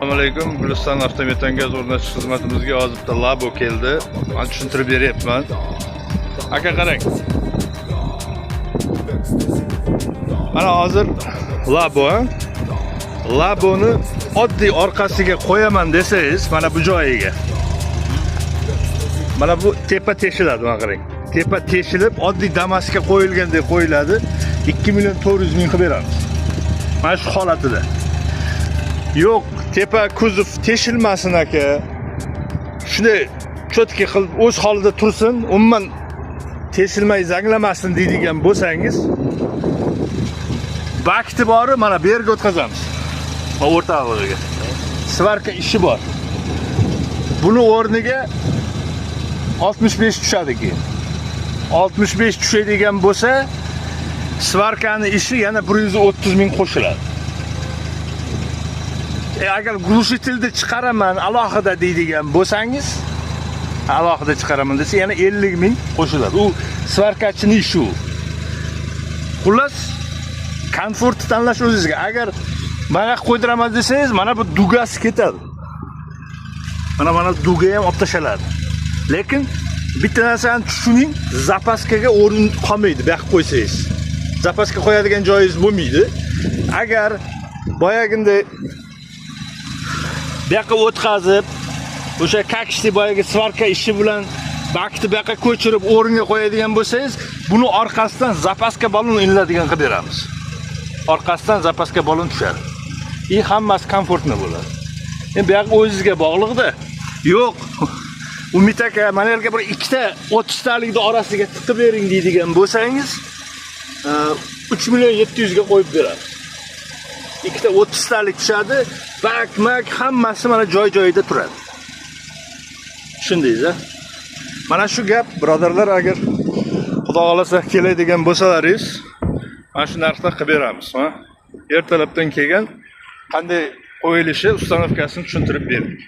Assalomu alaykum. Guliston avtometan gaz o'rnatish xizmatimizga hozirda Labo keldi. Men tushuntirib beryapman. Aka qarang. Mana hozir Labo, Laboni oddiy orqasiga qo'yaman desangiz, mana bu joyiga. Mana bu tepa teshiladi, mana qarang. Tepa teshilib, oddiy Damas'ga qo'yilgandek qo'yiladi. 2.400.000 qilib beramiz. Mana shu holatida. Yo'q, tepa kuzov teshilmasin aka. Shunday cho'tki qilib o'z holida tursin, umuman teshilmay zanglamasin deydigan bo'lsangiz, bakti bori mana bu yerga o'tkazamiz. Va o'rtog'iga. Svarka ishi bor. Buni o'rniga 65 tushadi keyin. 65 tushadigan bo'lsa, svarkani ishi yana 130.000 qo'shiladi. Agar глушительni chiqaraman alohida deydigan bo'lsangiz, alohida chiqaraman desa yana 50.000 qo'shiladi. U svarkachining ishi. Xullas, komfortni tanlash o'zingizga. Agar mana qo'ydiraman desangiz, mana bu dugasi ketadi. Mana duga ham olib tashaladi. Lekin bitta narsani tushuning, zapaskaga o'rin qolmaydi, bu yoqqa qo'ysangiz. Zapaska qo'yadigan joyingiz bo'lmaydi. Agar boyaginda bu yoqqa o'tkazib, o'sha kakishli boyagi svarka ishi bilan bakni bu yoqqa ko'chirib o'ringa qo'yadigan bo'lsangiz, buni orqasidan zapaska balon ilinadigan qilib beramiz. Orqasidan zapaska balon tushadi. Hammasi komfortli bo'ladi. Endi bu yoq o'zingizga bog'liqda. Yo'q. Umid aka, mana yerga bir ikkita 30 talikni orasiga tiqib bering deydigan bo'lsangiz, 3.700.000 ga qo'yib beramiz. Ikkita 30 talik tushadi, bak hammasi mana joy-joyida turadi. Tushundingiz-a? Mana shu gap, birodarlar, agar Xudo xolasa keladigan bo'lsalaringiz, mana shu narxda qilib beramiz, ha? Ertalabdan kelgan qanday qo'yilishi ustanovkasini tushuntirib berdik.